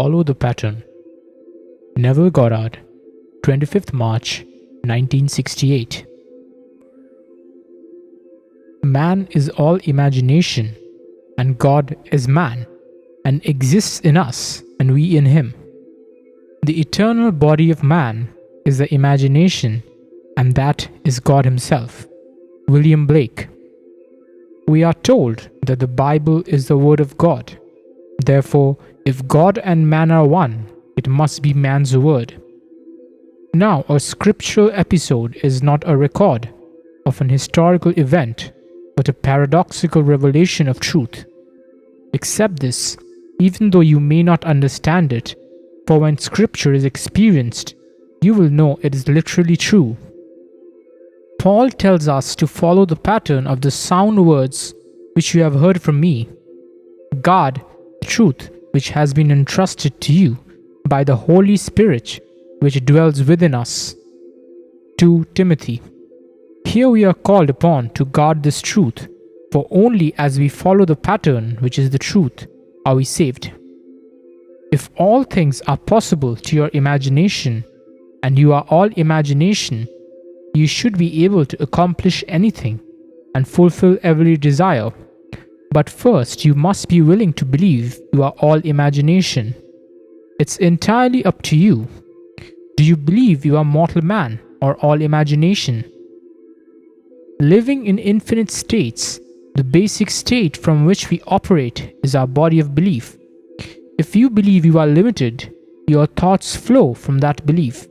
Follow the pattern. Neville Goddard, 25th March, 1968. Man is all imagination, and God is man, and exists in us, and we in him. The eternal body of man is the imagination, and that is God himself. William Blake. We are told that the Bible is the word of God. Therefore, if God and man are one, it must be man's word. Now, a scriptural episode is not a record of an historical event, but a paradoxical revelation of truth. Accept this, even though you may not understand it, for when scripture is experienced, you will know it is literally true. Paul tells us to follow the pattern of the sound words which you have heard from me. God, truth, which has been entrusted to you by the Holy Spirit, which dwells within us. 2 Timothy. Here we are called upon to guard this truth, for only as we follow the pattern which is the truth are we saved. If all things are possible to your imagination, and you are all imagination, you should be able to accomplish anything and fulfill every desire. But first, you must be willing to believe you are all imagination. It's entirely up to you. Do you believe you are mortal man or all imagination? Living in infinite states, the basic state from which we operate is our body of belief. If you believe you are limited, your thoughts flow from that belief.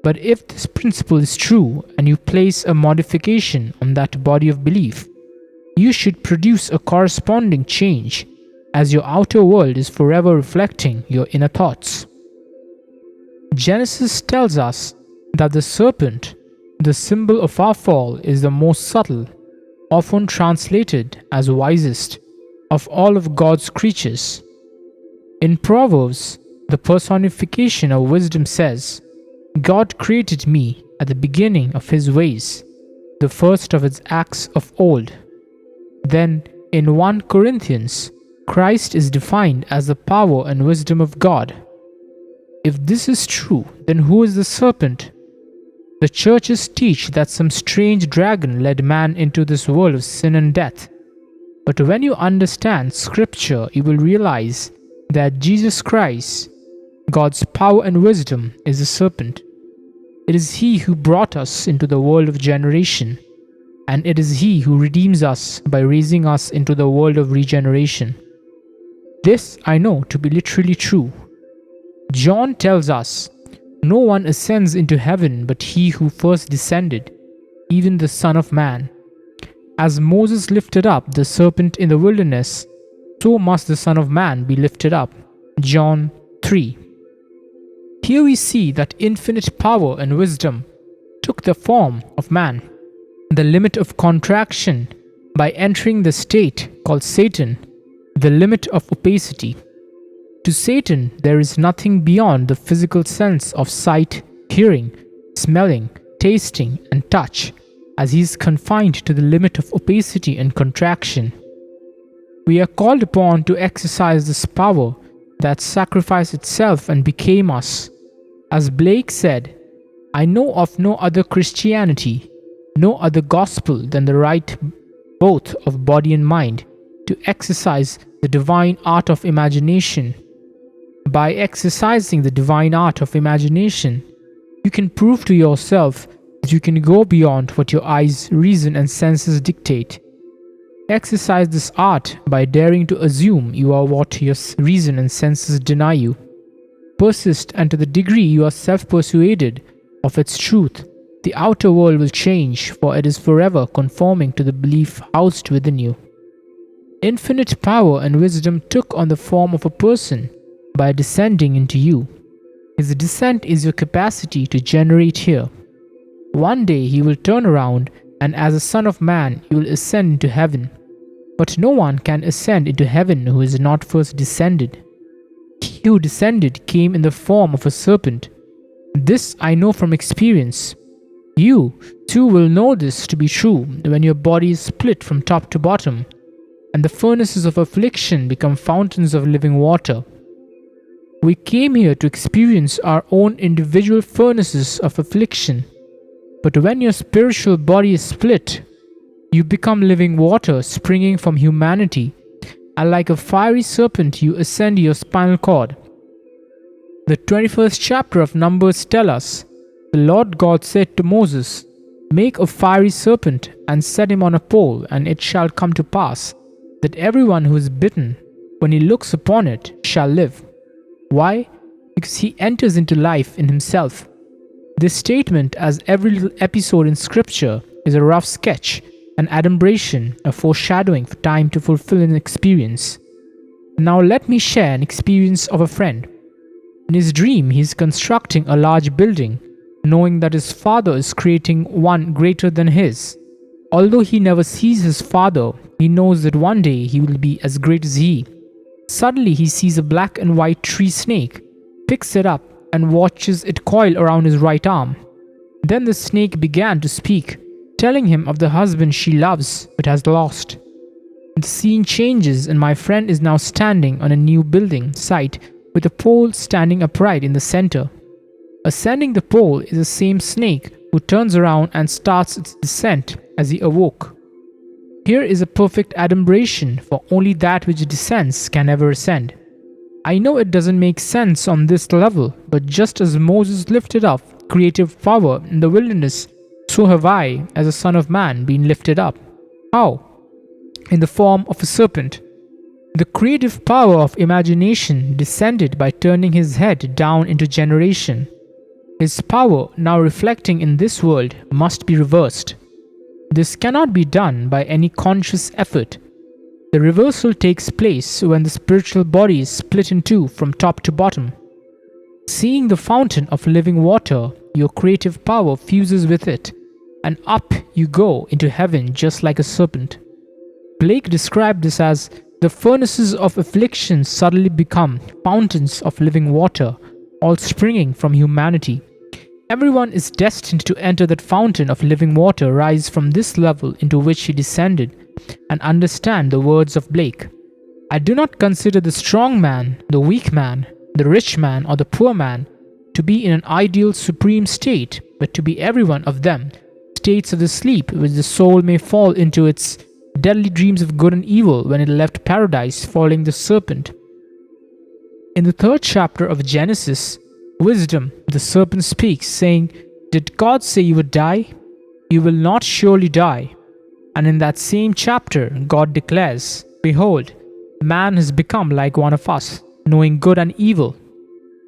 But if this principle is true and you place a modification on that body of belief, you should produce a corresponding change, as your outer world is forever reflecting your inner thoughts. Genesis tells us that the serpent, the symbol of our fall, is the most subtle, often translated as wisest, of all of God's creatures. In Proverbs, the personification of wisdom says, God created me at the beginning of his ways, the first of his acts of old. Then, in 1 Corinthians, Christ is defined as the power and wisdom of God. If this is true, then who is the serpent? The churches teach that some strange dragon led man into this world of sin and death. But when you understand Scripture, you will realize that Jesus Christ, God's power and wisdom, is the serpent. It is he who brought us into the world of generation, and it is he who redeems us by raising us into the world of regeneration. This I know to be literally true. John tells us, no one ascends into heaven but he who first descended, even the Son of Man. As Moses lifted up the serpent in the wilderness, so must the Son of Man be lifted up. John 3. Here we see that infinite power and wisdom took the form of man, the limit of contraction, by entering the state called Satan, the limit of opacity. To Satan, there is nothing beyond the physical sense of sight, hearing, smelling, tasting, and touch, as he is confined to the limit of opacity and contraction. We are called upon to exercise this power that sacrificed itself and became us. As Blake said, I know of no other Christianity, no other gospel than the right both of body and mind to exercise the divine art of imagination. By exercising the divine art of imagination, you can prove to yourself that you can go beyond what your eyes, reason, and senses dictate. Exercise this art by daring to assume you are what your reason and senses deny you. Persist, and to the degree you are self-persuaded of its truth, the outer world will change, for it is forever conforming to the belief housed within you. Infinite power and wisdom took on the form of a person by descending into you. His descent is your capacity to generate here. One day he will turn around, and as a Son of Man, he will ascend into heaven. But no one can ascend into heaven who is not first descended. He who descended came in the form of a serpent. This I know from experience. You, too, will know this to be true when your body is split from top to bottom, and the furnaces of affliction become fountains of living water. We came here to experience our own individual furnaces of affliction. But when your spiritual body is split, you become living water springing from humanity, and like a fiery serpent you ascend your spinal cord. The 21st chapter of Numbers tells us, the Lord God said to Moses, "Make a fiery serpent and set him on a pole, and it shall come to pass that everyone who is bitten, when he looks upon it, shall live." Why? Because he enters into life in himself. This statement, as every little episode in scripture, is a rough sketch, an adumbration, a foreshadowing for time to fulfill an experience. Now let me share an experience of a friend. In his dream, he is constructing a large building, knowing that his father is creating one greater than his. Although he never sees his father, he knows that one day he will be as great as he. Suddenly he sees a black and white tree snake, picks it up and watches it coil around his right arm. Then the snake began to speak, telling him of the husband she loves but has lost. The scene changes and my friend is now standing on a new building site with a pole standing upright in the center. Ascending the pole is the same snake who turns around and starts its descent as he awoke. Here is a perfect adumbration, for only that which descends can ever ascend. I know it doesn't make sense on this level, but just as Moses lifted up creative power in the wilderness, so have I, as a son of man, been lifted up. How? In the form of a serpent. The creative power of imagination descended by turning his head down into generation. His power, now reflecting in this world, must be reversed. This cannot be done by any conscious effort. The reversal takes place when the spiritual body is split in two from top to bottom. Seeing the fountain of living water, your creative power fuses with it, and up you go into heaven just like a serpent. Blake described this as the furnaces of affliction suddenly become fountains of living water, all springing from humanity. Everyone is destined to enter that fountain of living water, rise from this level into which he descended, and understand the words of Blake. I do not consider the strong man, the weak man, the rich man, or the poor man to be in an ideal supreme state, but to be every one of them, states of the sleep which the soul may fall into its deadly dreams of good and evil when it left paradise following the serpent. In the 3rd chapter of Genesis, Wisdom, the serpent speaks, saying, "Did God say you would die? You will not surely die." And in that same chapter, God declares, "Behold, man has become like one of us, knowing good and evil."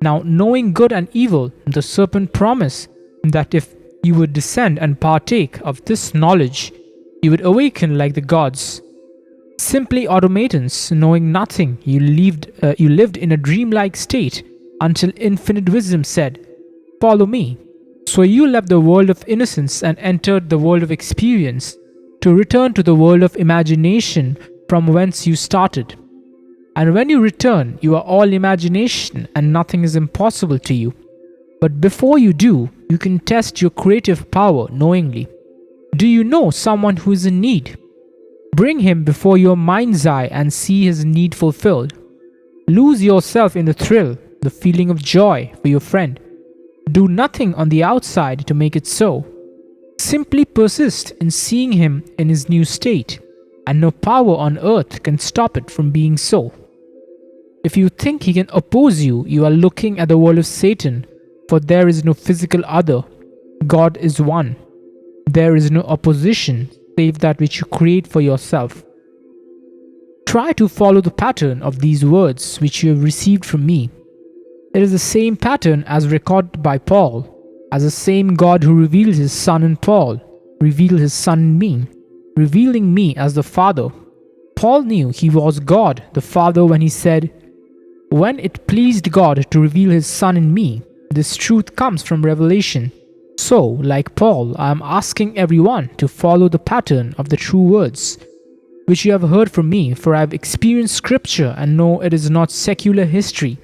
Now, knowing good and evil, the serpent promised that if you would descend and partake of this knowledge, you would awaken like the gods. Simply automatons, knowing nothing, you lived in a dreamlike state until infinite wisdom said, "Follow me." So you left the world of innocence and entered the world of experience, to return to the world of imagination from whence you started. And when you return, you are all imagination and nothing is impossible to you. But before you do, you can test your creative power knowingly. Do you know someone who is in need? Bring him before your mind's eye and see his need fulfilled. Lose yourself in the thrill, the feeling of joy for your friend. Do nothing on the outside to make it so. Simply persist in seeing him in his new state, and no power on earth can stop it from being so. If you think he can oppose you, you are looking at the world of Satan, for there is no physical other. God is one. There is no opposition save that which you create for yourself. Try to follow the pattern of these words which you have received from me. It is the same pattern as recorded by Paul, as the same God who revealed his Son in Paul, revealed his Son in me, revealing me as the Father. Paul knew he was God, the Father, when he said, "When it pleased God to reveal his Son in me," this truth comes from revelation. So, like Paul, I am asking everyone to follow the pattern of the true words, which you have heard from me, for I have experienced Scripture and know it is not secular history.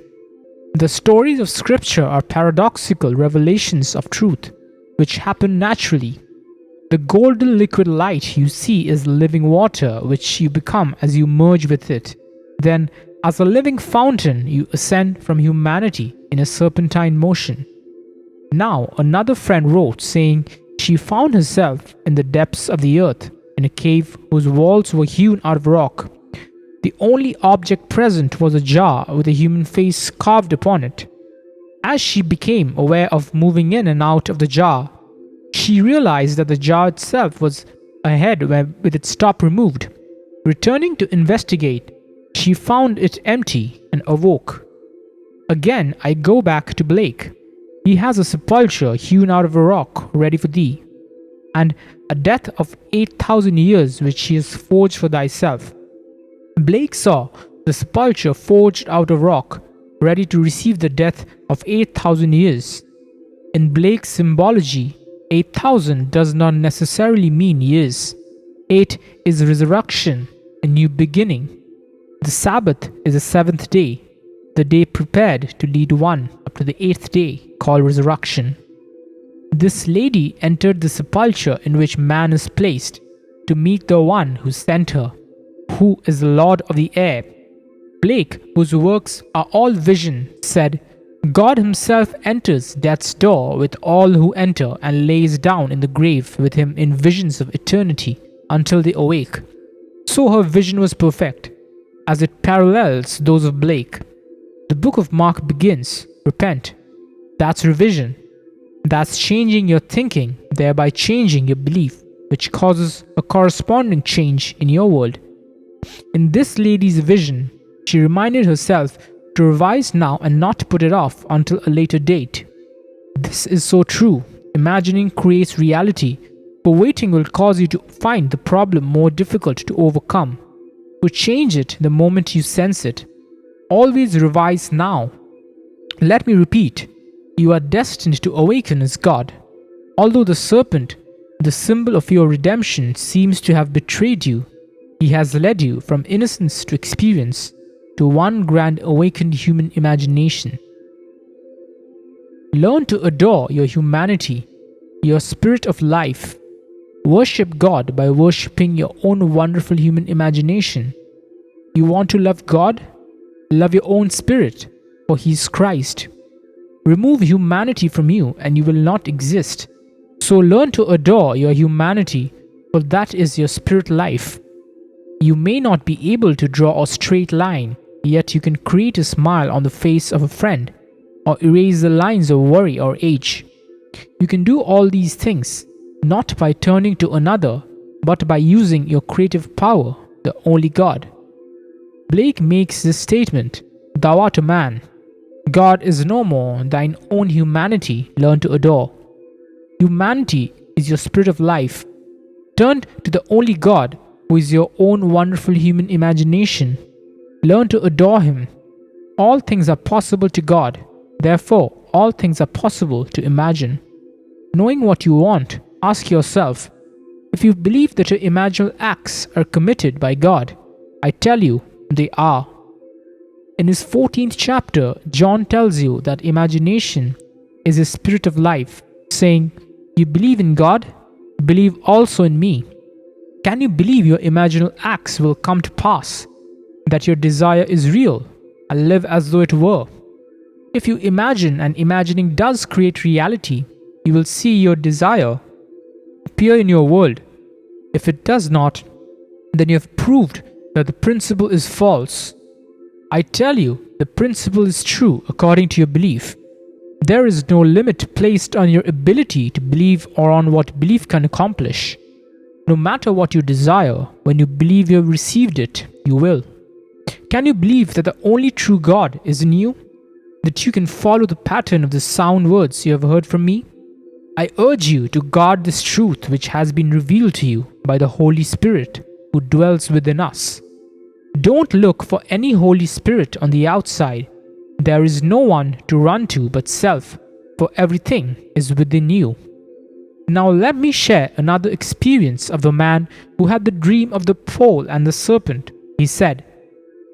The stories of Scripture are paradoxical revelations of truth, which happen naturally. The golden liquid light you see is living water, which you become as you merge with it. Then, As a living fountain, you ascend from humanity in a serpentine motion. Now, another friend wrote, saying she found herself in the depths of the earth, in a cave whose walls were hewn out of rock. The only object present was a jar with a human face carved upon it. As she became aware of moving in and out of the jar, she realized that the jar itself was ahead with its top removed. Returning to investigate, she found it empty and awoke. Again, I go back to Blake. He has a sepulchre hewn out of a rock ready for thee, and a death of 8,000 years which he has forged for thyself. Blake saw the sepulchre forged out of rock, ready to receive the death of 8,000 years. In Blake's symbology, 8,000 does not necessarily mean years. 8 is resurrection, a new beginning. The Sabbath is the seventh day, the day prepared to lead one up to the eighth day, called resurrection. This lady entered the sepulchre in which man is placed to meet the one who sent her, who is the Lord of the air. Blake, whose works are all vision, said, God himself enters death's door with all who enter and lays down in the grave with him in visions of eternity until they awake. So her vision was perfect, as it parallels those of Blake. The book of Mark begins, repent. That's revision. That's changing your thinking, thereby changing your belief, which causes a corresponding change in your world. In this lady's vision, she reminded herself to revise now and not put it off until a later date. This is so true. Imagining creates reality, but waiting will cause you to find the problem more difficult to overcome. To change it the moment you sense it. Always revise now. Let me repeat, you are destined to awaken as God. Although the serpent, the symbol of your redemption, seems to have betrayed you, he has led you from innocence to experience, to one grand awakened human imagination. Learn to adore your humanity, your spirit of life. Worship God by worshipping your own wonderful human imagination. You want to love God? Love your own spirit, for He is Christ. Remove humanity from you and you will not exist. So learn to adore your humanity, for that is your spirit life. You may not be able to draw a straight line, yet you can create a smile on the face of a friend, or erase the lines of worry or age. You can do all these things, not by turning to another, but by using your creative power, the only God. Blake makes this statement, Thou art a man. God is no more, thine own humanity learn to adore. Humanity is your spirit of life. Turn to the only God, who is your own wonderful human imagination. Learn to adore Him. All things are possible to God, therefore all things are possible to imagine. Knowing what you want, ask yourself, if you believe that your imaginal acts are committed by God, I tell you, they are. In his 14th chapter, John tells you that imagination is a spirit of life, saying, You believe in God? Believe also in me. Can you believe your imaginal acts will come to pass? That your desire is real, and live as though it were? If you imagine and imagining does create reality, you will see your desire appear in your world. If it does not, then you have proved that the principle is false. I tell you, the principle is true according to your belief. There is no limit placed on your ability to believe or on what belief can accomplish. No matter what you desire, when you believe you have received it, you will. Can you believe that the only true God is in you? That you can follow the pattern of the sound words you have heard from me? I urge you to guard this truth which has been revealed to you by the Holy Spirit who dwells within us. Don't look for any Holy Spirit on the outside. There is no one to run to but self, for everything is within you. Now let me share another experience of the man who had the dream of the pole and the serpent. He said,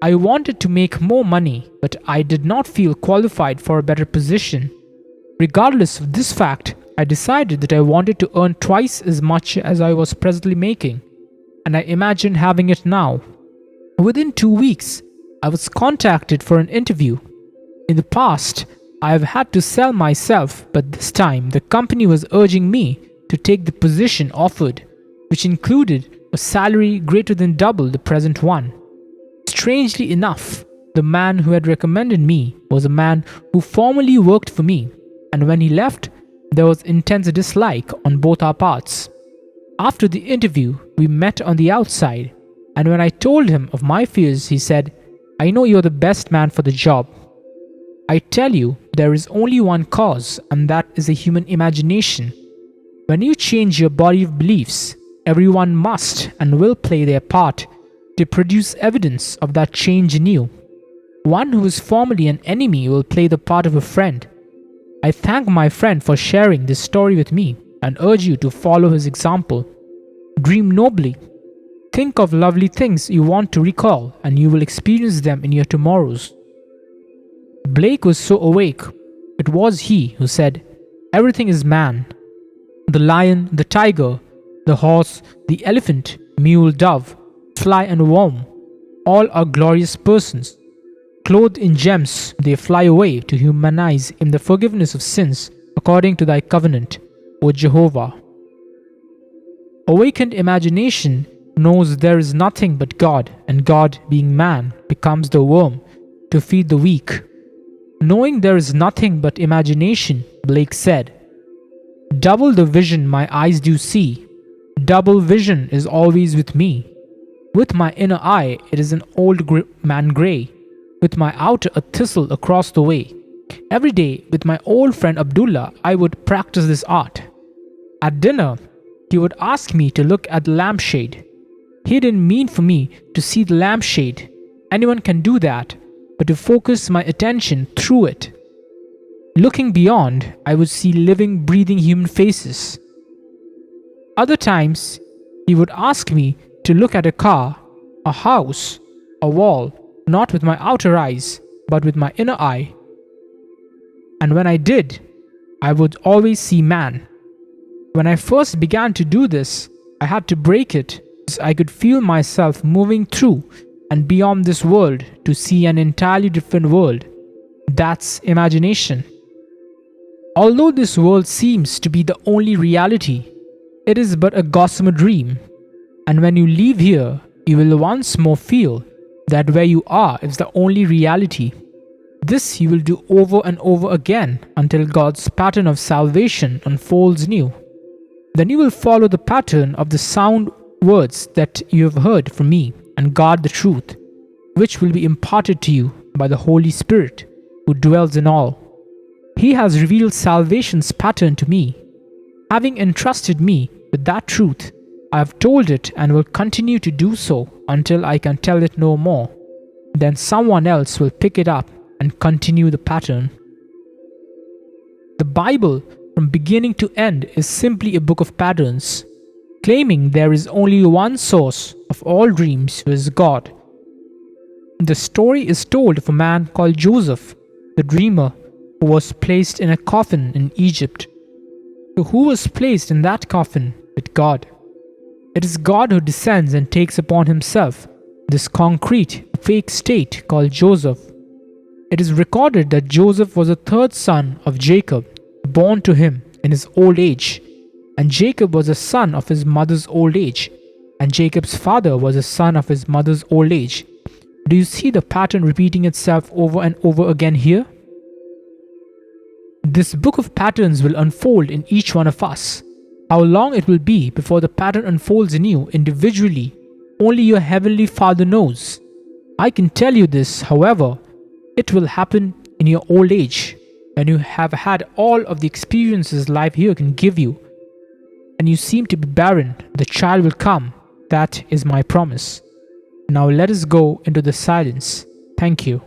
I wanted to make more money, but I did not feel qualified for a better position. Regardless of this fact, I decided that I wanted to earn twice as much as I was presently making, and I imagined having it now. Within 2 weeks, I was contacted for an interview. In the past, I have had to sell myself, but this time the company was urging me to take the position offered, which included a salary greater than double the present one. Strangely enough, the man who had recommended me was a man who formerly worked for me, and when he left, there was intense dislike on both our parts. After the interview, we met on the outside, and when I told him of my fears, he said, "I know you're the best man for the job. I tell you, there is only one cause, and that is the human imagination. When you change your body of beliefs, everyone must and will play their part to produce evidence of that change in you. One who was formerly an enemy will play the part of a friend. I thank my friend for sharing this story with me and urge you to follow his example. Dream nobly. Think of lovely things you want to recall, and you will experience them in your tomorrows." Blake was so awake. It was he who said, "Everything is man. The lion, the tiger, the horse, the elephant, mule, dove, fly and worm, all are glorious persons. Clothed in gems, they fly away to humanize in the forgiveness of sins according to thy covenant, O Jehovah." Awakened imagination knows there is nothing but God, and God, being man, becomes the worm to feed the weak. Knowing there is nothing but imagination, Blake said, "Double the vision my eyes do see. Double vision is always with me. With my inner eye it is an old man grey, with my outer a thistle across the way. Every day with my old friend Abdullah I would practice this art. At dinner he would ask me to look at the lampshade. He didn't mean for me to see the lampshade. Anyone can do that, but to focus my attention through it. Looking beyond, I would see living, breathing human faces. Other times, he would ask me to look at a car, a house, a wall, not with my outer eyes, but with my inner eye. And when I did, I would always see man. When I first began to do this, I had to break it, so I could feel myself moving through and beyond this world to see an entirely different world. That's imagination. Although this world seems to be the only reality, it is but a gossamer dream. And when you leave here, you will once more feel that where you are is the only reality. This you will do over and over again until God's pattern of salvation unfolds new. Then you will follow the pattern of the sound words that you have heard from me and guard the truth, which will be imparted to you by the Holy Spirit who dwells in all. He has revealed salvation's pattern to me. Having entrusted me with that truth, I have told it and will continue to do so until I can tell it no more. Then someone else will pick it up and continue the pattern. The Bible, from beginning to end, is simply a book of patterns, claiming there is only one source of all dreams, who is God. The story is told of a man called Joseph, the dreamer, who was placed in a coffin in Egypt. So who was placed in that coffin but God? It is God who descends and takes upon himself this concrete, fake state called Joseph. It is recorded that Joseph was the third son of Jacob, born to him in his old age, and Jacob was a son of his mother's old age, and Jacob's father was a son of his mother's old age. Do you see the pattern repeating itself over and over again here? This book of patterns will unfold in each one of us. How long it will be before the pattern unfolds in you individually, only your Heavenly Father knows. I can tell you this, however, it will happen in your old age, when you have had all of the experiences life here can give you, and you seem to be barren. The child will come. That is my promise. Now let us go into the silence. Thank you.